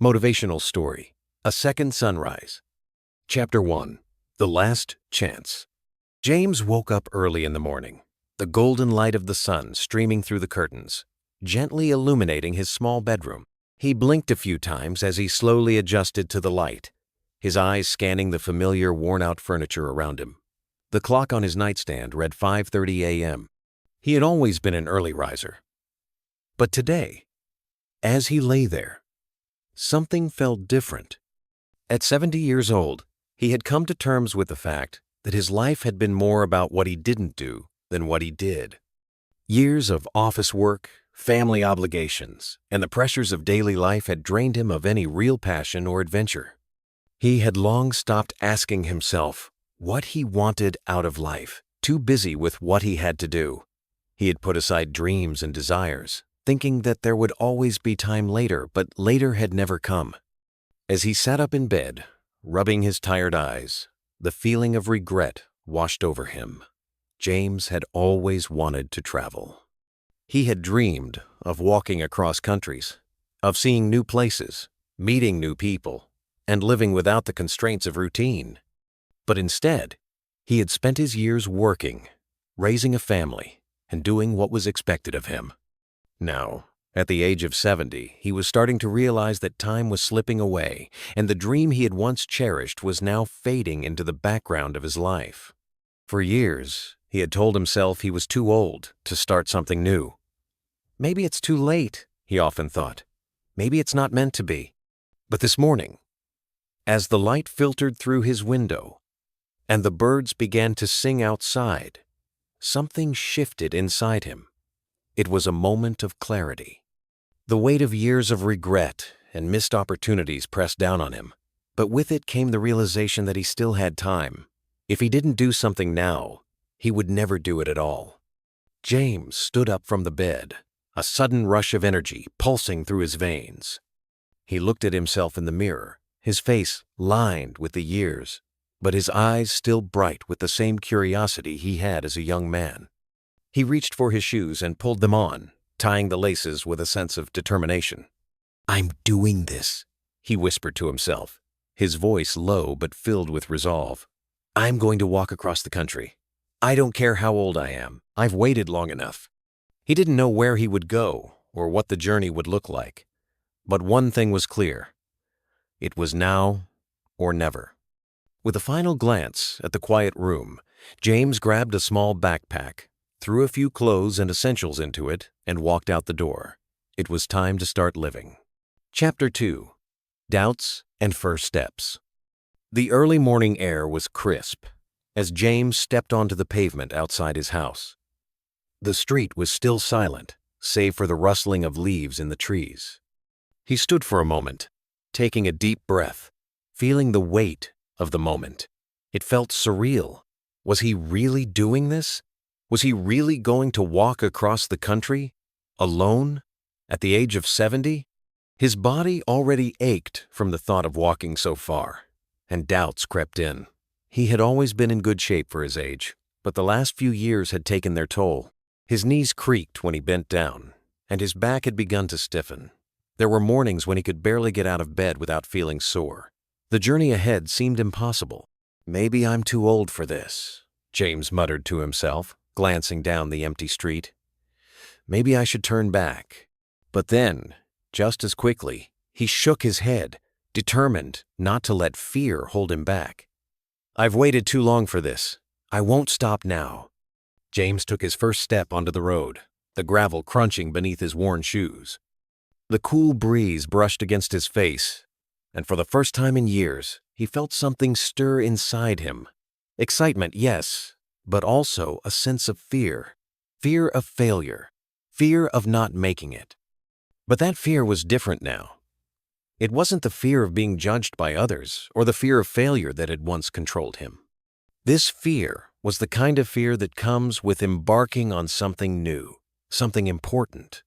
Motivational Story, A Second Sunrise. Chapter 1, The Last Chance. James woke up early in the morning, the golden light of the sun streaming through the curtains, gently illuminating his small bedroom. He blinked a few times as he slowly adjusted to the light, his eyes scanning the familiar worn-out furniture around him. The clock on his nightstand read 5:30 a.m. He had always been an early riser. But today, as he lay there, something felt different. At 70 years old, he had come to terms with the fact that his life had been more about what he didn't do than what he did. Years of office work, family obligations, and the pressures of daily life had drained him of any real passion or adventure. He had long stopped asking himself what he wanted out of life, too busy with what he had to do. He had put aside dreams and desires, thinking that there would always be time later, but later had never come. As he sat up in bed, rubbing his tired eyes, the feeling of regret washed over him. James had always wanted to travel. He had dreamed of walking across countries, of seeing new places, meeting new people, and living without the constraints of routine. But instead, he had spent his years working, raising a family, and doing what was expected of him. Now, at the age of 70, he was starting to realize that time was slipping away, and the dream he had once cherished was now fading into the background of his life. For years, he had told himself he was too old to start something new. Maybe it's too late, he often thought. Maybe it's not meant to be. But this morning, as the light filtered through his window and the birds began to sing outside, something shifted inside him. It was a moment of clarity. The weight of years of regret and missed opportunities pressed down on him, but with it came the realization that he still had time. If he didn't do something now, he would never do it at all. James stood up from the bed, a sudden rush of energy pulsing through his veins. He looked at himself in the mirror, his face lined with the years, but his eyes still bright with the same curiosity he had as a young man. He reached for his shoes and pulled them on, tying the laces with a sense of determination. "I'm doing this," he whispered to himself, his voice low but filled with resolve. "I'm going to walk across the country. I don't care how old I am. I've waited long enough." He didn't know where he would go or what the journey would look like, but one thing was clear. It was now or never. With a final glance at the quiet room, James grabbed a small backpack, threw a few clothes and essentials into it, and walked out the door. It was time to start living. Chapter 2, Doubts and First Steps. The early morning air was crisp as James stepped onto the pavement outside his house. The street was still silent, save for the rustling of leaves in the trees. He stood for a moment, taking a deep breath, feeling the weight of the moment. It felt surreal. Was he really doing this? Was he really going to walk across the country, alone, at the age of 70? His body already ached from the thought of walking so far, and doubts crept in. He had always been in good shape for his age, but the last few years had taken their toll. His knees creaked when he bent down, and his back had begun to stiffen. There were mornings when he could barely get out of bed without feeling sore. The journey ahead seemed impossible. "Maybe I'm too old for this," James muttered to himself, glancing down the empty street. "Maybe I should turn back." But then, just as quickly, he shook his head, determined not to let fear hold him back. "I've waited too long for this. I won't stop now." James took his first step onto the road, the gravel crunching beneath his worn shoes. The cool breeze brushed against his face, and for the first time in years, he felt something stir inside him. Excitement, yes, but also a sense of fear. Fear of failure. Fear of not making it. But that fear was different now. It wasn't the fear of being judged by others or the fear of failure that had once controlled him. This fear was the kind of fear that comes with embarking on something new, something important.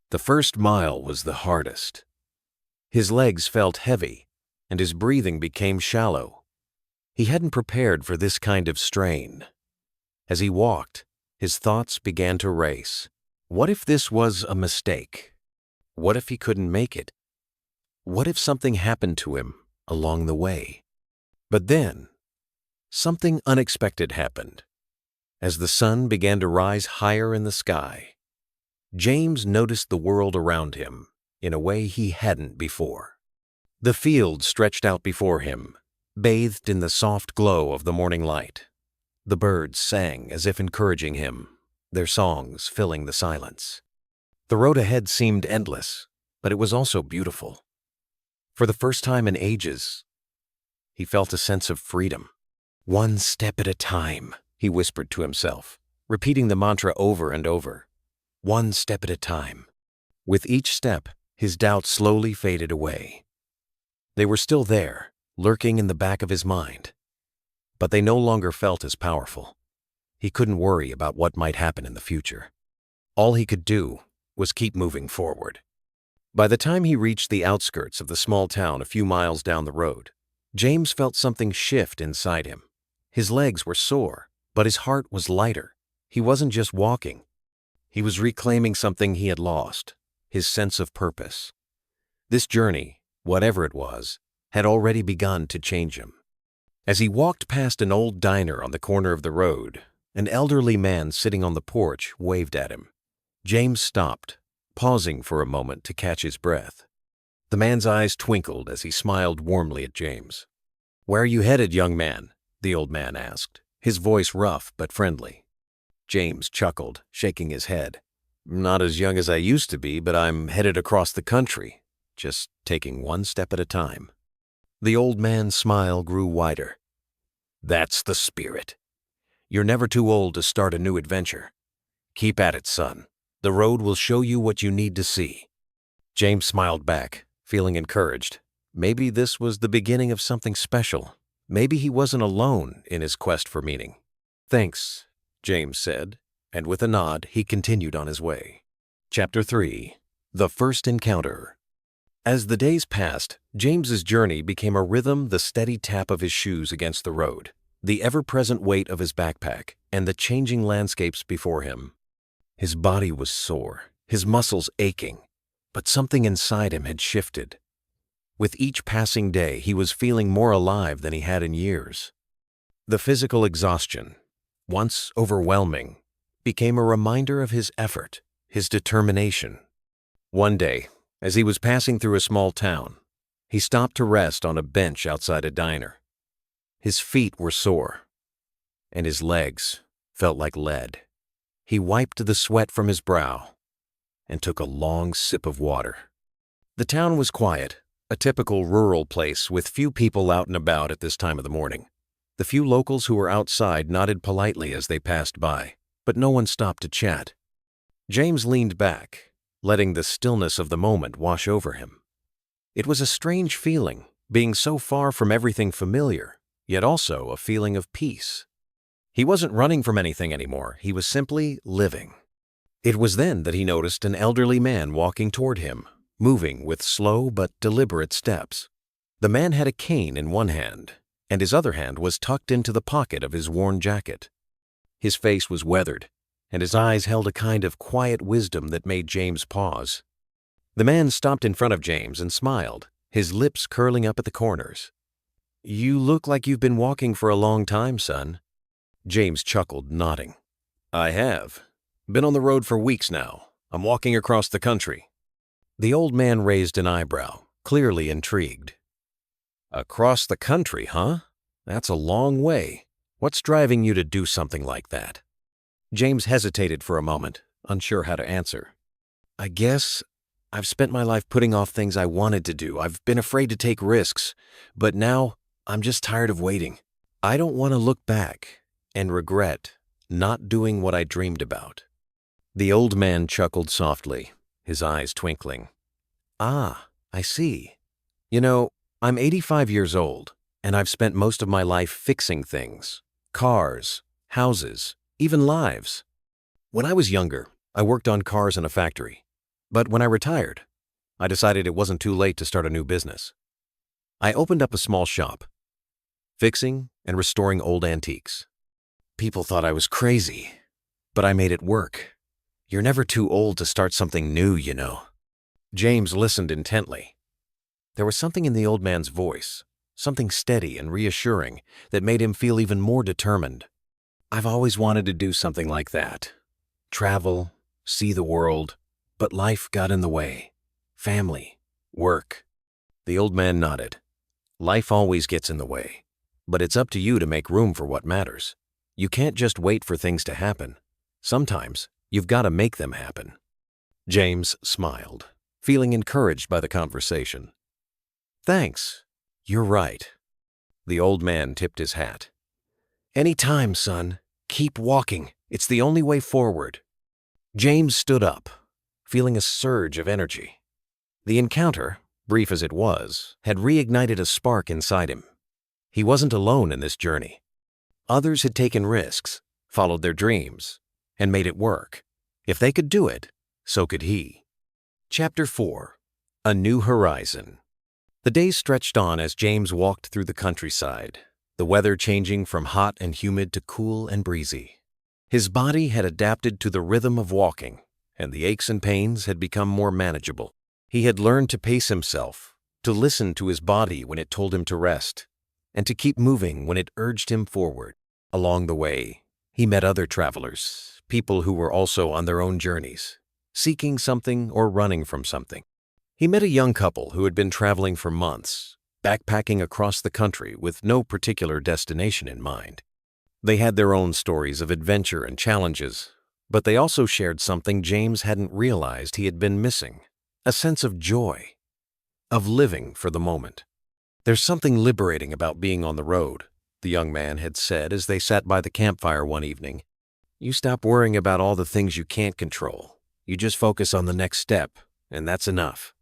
The first mile was the hardest. His legs felt heavy, and his breathing became shallow. He hadn't prepared for this kind of strain. As he walked, his thoughts began to race. What if this was a mistake? What if he couldn't make it? What if something happened to him along the way? But then, something unexpected happened. As the sun began to rise higher in the sky, James noticed the world around him in a way he hadn't before. The field stretched out before him, bathed in the soft glow of the morning light. The birds sang as if encouraging him, their songs filling the silence. The road ahead seemed endless, but it was also beautiful. For the first time in ages, he felt a sense of freedom. "One step at a time," he whispered to himself, repeating the mantra over and over. "One step at a time." With each step, his doubts slowly faded away. They were still there, lurking in the back of his mind, but they no longer felt as powerful. He couldn't worry about what might happen in the future. All he could do was keep moving forward. By the time he reached the outskirts of the small town a few miles down the road, James felt something shift inside him. His legs were sore, but his heart was lighter. He wasn't just walking. He was reclaiming something he had lost, his sense of purpose. This journey, whatever it was, had already begun to change him. As he walked past an old diner on the corner of the road, an elderly man sitting on the porch waved at him. James stopped, pausing for a moment to catch his breath. The man's eyes twinkled as he smiled warmly at James. "Where are you headed, young man?" the old man asked, his voice rough but friendly. James chuckled, shaking his head. "Not as young as I used to be, but I'm headed across the country, just taking one step at a time." The old man's smile grew wider. "That's the spirit. You're never too old to start a new adventure. Keep at it, son. The road will show you what you need to see." James smiled back, feeling encouraged. Maybe this was the beginning of something special. Maybe he wasn't alone in his quest for meaning. "Thanks," James said, and with a nod, he continued on his way. Chapter 3. The First Encounter. As the days passed, James's journey became a rhythm, the steady tap of his shoes against the road, the ever-present weight of his backpack, and the changing landscapes before him. His body was sore, his muscles aching, but something inside him had shifted. With each passing day, he was feeling more alive than he had in years. The physical exhaustion, once overwhelming, became a reminder of his effort, his determination. One day, as he was passing through a small town, he stopped to rest on a bench outside a diner. His feet were sore, and his legs felt like lead. He wiped the sweat from his brow and took a long sip of water. The town was quiet, a typical rural place with few people out and about at this time of the morning. The few locals who were outside nodded politely as they passed by, but no one stopped to chat. James leaned back, letting the stillness of the moment wash over him. It was a strange feeling, being so far from everything familiar, yet also a feeling of peace. He wasn't running from anything anymore, he was simply living. It was then that he noticed an elderly man walking toward him, moving with slow but deliberate steps. The man had a cane in one hand, and his other hand was tucked into the pocket of his worn jacket. His face was weathered, and his eyes held a kind of quiet wisdom that made James pause. The man stopped in front of James and smiled, his lips curling up at the corners. "You look like you've been walking for a long time, son." James chuckled, nodding. "I have. Been on the road for weeks now. I'm walking across the country." The old man raised an eyebrow, clearly intrigued. "Across the country, huh? That's a long way. What's driving you to do something like that?" James hesitated for a moment, unsure how to answer. "I guess I've spent my life putting off things I wanted to do. I've been afraid to take risks, but now I'm just tired of waiting. I don't want to look back and regret not doing what I dreamed about." The old man chuckled softly, his eyes twinkling. "Ah, I see. You know, I'm 85 years old, and I've spent most of my life fixing things. Cars, houses, even lives. When I was younger, I worked on cars in a factory. But when I retired, I decided it wasn't too late to start a new business. I opened up a small shop, fixing and restoring old antiques. People thought I was crazy, but I made it work. You're never too old to start something new, you know." James listened intently. There was something in the old man's voice, something steady and reassuring that made him feel even more determined. "I've always wanted to do something like that. Travel, see the world, but life got in the way. Family, work." The old man nodded. "Life always gets in the way, but it's up to you to make room for what matters. You can't just wait for things to happen. Sometimes you've got to make them happen." James smiled, feeling encouraged by the conversation. "Thanks. You're right." The old man tipped his hat. "Any time, son. Keep walking. It's the only way forward." James stood up, feeling a surge of energy. The encounter, brief as it was, had reignited a spark inside him. He wasn't alone in this journey. Others had taken risks, followed their dreams, and made it work. If they could do it, so could he. Chapter 4. A New Horizon. The days stretched on as James walked through the countryside, the weather changing from hot and humid to cool and breezy. His body had adapted to the rhythm of walking, and the aches and pains had become more manageable. He had learned to pace himself, to listen to his body when it told him to rest, and to keep moving when it urged him forward. Along the way, he met other travelers, people who were also on their own journeys, seeking something or running from something. He met a young couple who had been traveling for months, backpacking across the country with no particular destination in mind. They had their own stories of adventure and challenges, but they also shared something James hadn't realized he had been missing, a sense of joy, of living for the moment. "There's something liberating about being on the road," the young man had said as they sat by the campfire one evening. "You stop worrying about all the things you can't control. You just focus on the next step, and that's enough."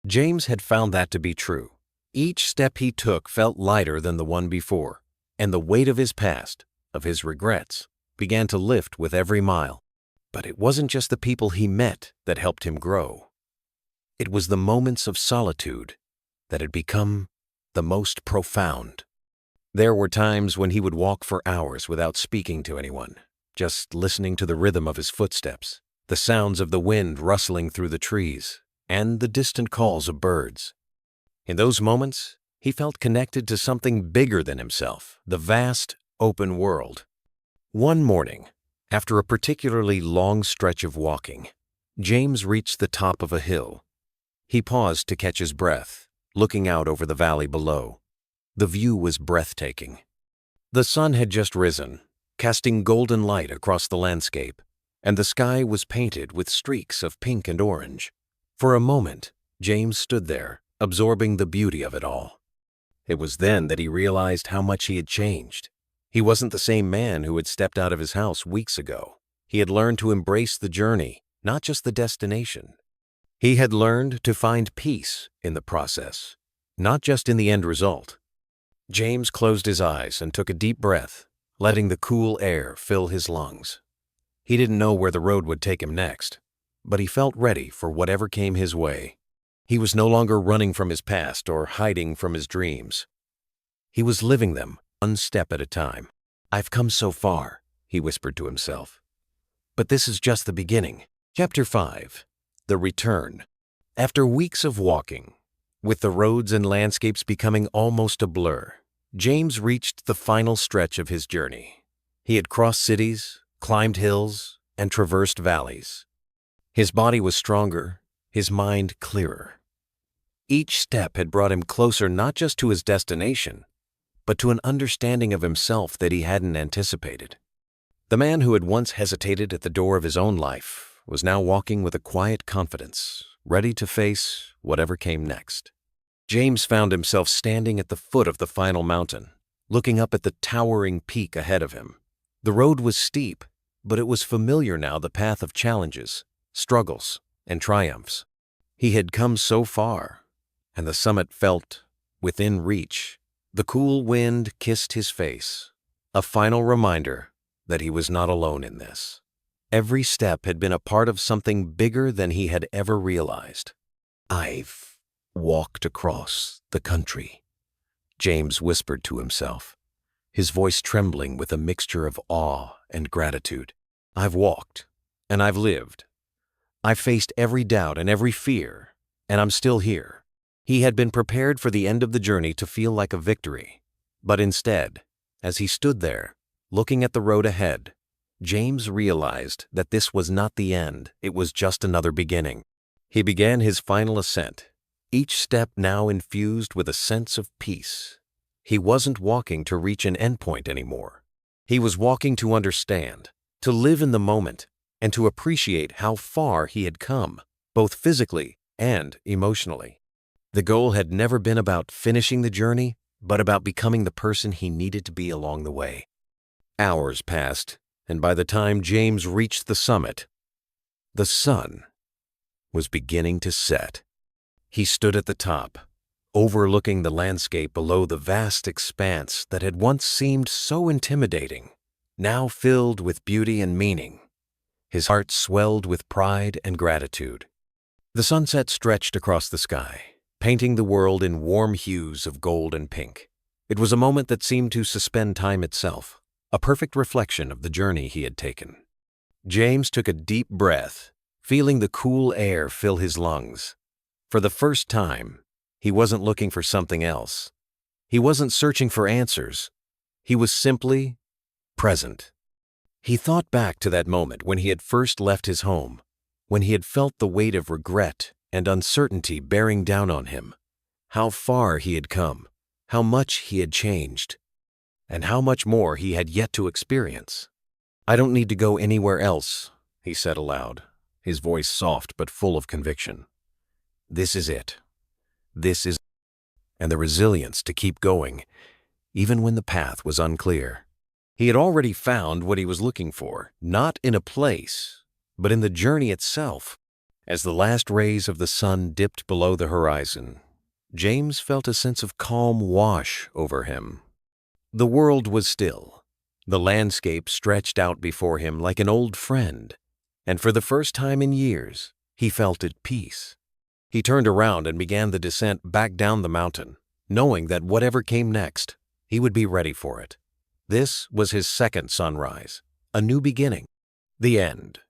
James had found that to be true. Each step he took felt lighter than the one before, and the weight of his past, of his regrets, began to lift with every mile. But it wasn't just the people he met that helped him grow. It was the moments of solitude that had become the most profound. There were times when he would walk for hours without speaking to anyone, just listening to the rhythm of his footsteps, the sounds of the wind rustling through the trees, and the distant calls of birds. In those moments, he felt connected to something bigger than himself, the vast, open world. One morning, after a particularly long stretch of walking, James reached the top of a hill. He paused to catch his breath, looking out over the valley below. The view was breathtaking. The sun had just risen, casting golden light across the landscape, and the sky was painted with streaks of pink and orange. For a moment, James stood there, absorbing the beauty of it all. It was then that he realized how much he had changed. He wasn't the same man who had stepped out of his house weeks ago. He had learned to embrace the journey, not just the destination. He had learned to find peace in the process, not just in the end result. James closed his eyes and took a deep breath, letting the cool air fill his lungs. He didn't know where the road would take him next, but he felt ready for whatever came his way. He was no longer running from his past or hiding from his dreams. He was living them one step at a time. "I've come so far," he whispered to himself. "But this is just the beginning." Chapter 5. The Return. After weeks of walking, with the roads and landscapes becoming almost a blur, James reached the final stretch of his journey. He had crossed cities, climbed hills, and traversed valleys. His body was stronger, his mind clearer. Each step had brought him closer not just to his destination, but to an understanding of himself that he hadn't anticipated. The man who had once hesitated at the door of his own life was now walking with a quiet confidence, ready to face whatever came next. James found himself standing at the foot of the final mountain, looking up at the towering peak ahead of him. The road was steep, but it was familiar now, the path of challenges, struggles, and triumphs. He had come so far, and the summit felt within reach. The cool wind kissed his face, a final reminder that he was not alone in this. Every step had been a part of something bigger than he had ever realized. "I've walked across the country," James whispered to himself, his voice trembling with a mixture of awe and gratitude. "I've walked, and I've lived. I've faced every doubt and every fear, and I'm still here. He had been prepared for the end of the journey to feel like a victory. But instead, as he stood there, looking at the road ahead, James realized that this was not the end, it was just another beginning. He began his final ascent, each step now infused with a sense of peace. He wasn't walking to reach an endpoint anymore. He was walking to understand, to live in the moment, and to appreciate how far he had come, both physically and emotionally. The goal had never been about finishing the journey, but about becoming the person he needed to be along the way. Hours passed, and by the time James reached the summit, the sun was beginning to set. He stood at the top, overlooking the landscape below, the vast expanse that had once seemed so intimidating, now filled with beauty and meaning. His heart swelled with pride and gratitude. The sunset stretched across the sky, painting the world in warm hues of gold and pink. It was a moment that seemed to suspend time itself, a perfect reflection of the journey he had taken. James took a deep breath, feeling the cool air fill his lungs. For the first time, he wasn't looking for something else. He wasn't searching for answers. He was simply present. He thought back to that moment when he had first left his home, when he had felt the weight of regret and uncertainty bearing down on him. How far he had come, how much he had changed, and how much more he had yet to experience. "I don't need to go anywhere else," he said aloud, his voice soft but full of conviction. "This is it. This is," and the resilience to keep going, even when the path was unclear. He had already found what he was looking for, not in a place, but in the journey itself. As the last rays of the sun dipped below the horizon, James felt a sense of calm wash over him. The world was still. The landscape stretched out before him like an old friend, and for the first time in years, he felt at peace. He turned around and began the descent back down the mountain, knowing that whatever came next, he would be ready for it. This was his second sunrise, a new beginning. The end.